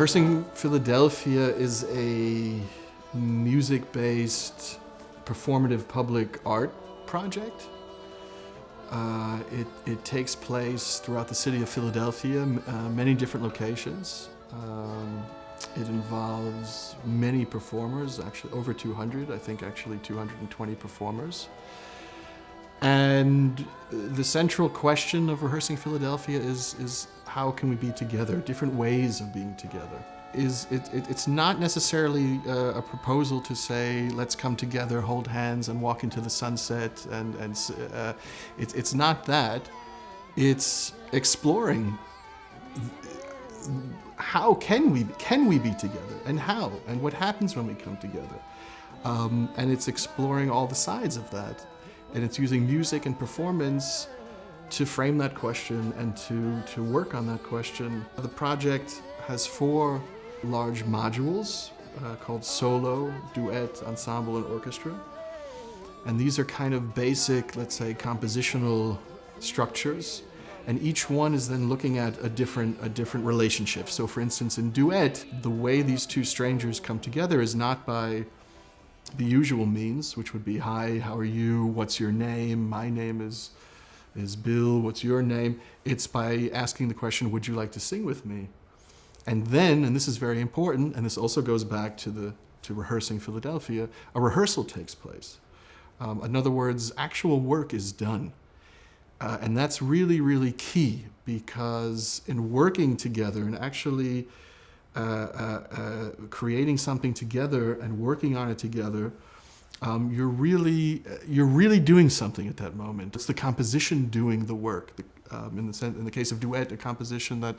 Rehearsing Philadelphia is a music-based performative public art project. It takes place throughout the city of Philadelphia, many different locations. It involves many performers, actually over 200, I think actually 220 performers. And the central question of Rehearsing Philadelphia is how can we be together, different ways of being together. It's not necessarily a proposal to say, let's come together, hold hands, and walk into the sunset, it's not that. It's exploring how can we be together, and how, and what happens when we come together. And it's exploring all the sides of that. And it's using music and performance to frame that question and to work on that question. The project has 4 large modules called solo, duet, ensemble, and orchestra. And these are kind of basic, let's say, compositional structures. And each one is then looking at a different relationship. So for instance, in duet, the way these 2 strangers come together is not by the usual means, which would be, hi, how are you, what's your name, my name is Bill, what's your name? It's by asking the question, would you like to sing with me? And then, and this is very important, and this also goes back to Rehearsing Philadelphia, a rehearsal takes place. In other words, actual work is done. And that's really, really key, because in working together and actually creating something together and working on it together, you're really doing something at that moment. It's the composition doing the work. In the case of duet, a composition that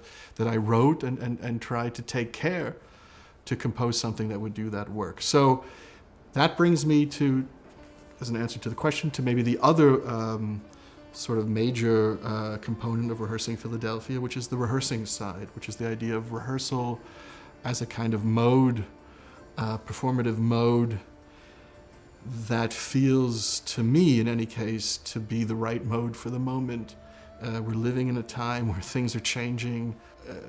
I wrote and tried to take care to compose something that would do that work. So that brings me to, as an answer to the question, to maybe the other sort of major component of Rehearsing Philadelphia, which is the rehearsing side, which is the idea of rehearsal as a kind of mode, performative mode, that feels to me, in any case, to be the right mode for the moment. We're living in a time where things are changing.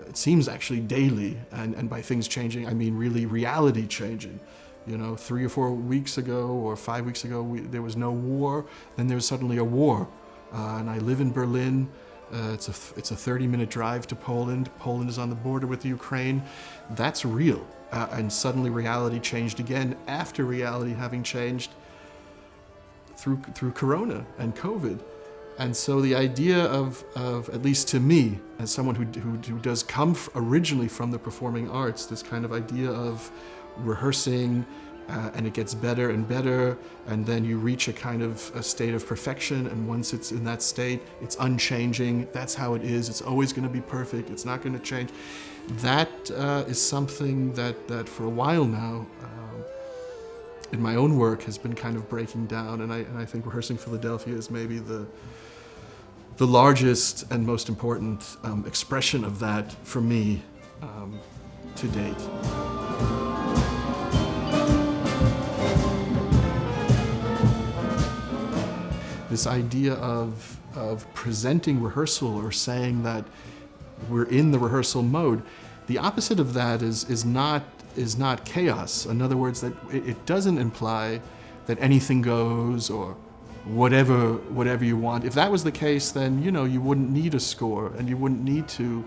It seems actually daily, and by things changing, I mean really reality changing. You know, 3 or 4 weeks ago or 5 weeks ago, there was no war, then there was suddenly a war. And I live in Berlin. It's a 30-minute drive to Poland. Poland is on the border with Ukraine. That's real. And suddenly reality changed again after reality having changed through Corona and COVID. And so the idea of at least to me, as someone who does come originally from the performing arts, this kind of idea of rehearsing, and it gets better and better, and then you reach a kind of a state of perfection, and once it's in that state, it's unchanging. That's how it is. It's always going to be perfect. It's not going to change. That is something that for a while now, in my own work, has been kind of breaking down, and I think Rehearsing Philadelphia is maybe the largest and most important expression of that for me to date. This idea of presenting rehearsal, or saying that we're in the rehearsal mode, the opposite of that is not chaos. In other words, that it doesn't imply that anything goes or whatever you want. If that was the case, then you wouldn't need a score and you wouldn't need to.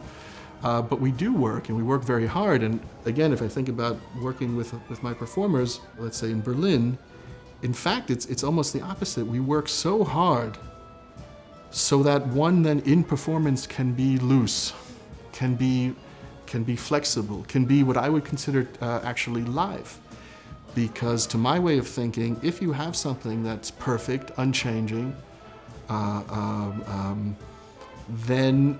But we do work, and we work very hard. And again, if I think about working with my performers, let's say in Berlin, in fact, it's almost the opposite. We work so hard so that one then in performance can be loose, can be flexible, can be what I would consider actually live. Because to my way of thinking, if you have something that's perfect, unchanging, then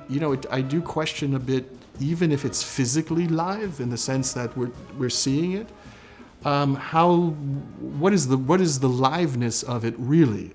I do question a bit, even if it's physically live in the sense that we're seeing it. What is the liveness of it really?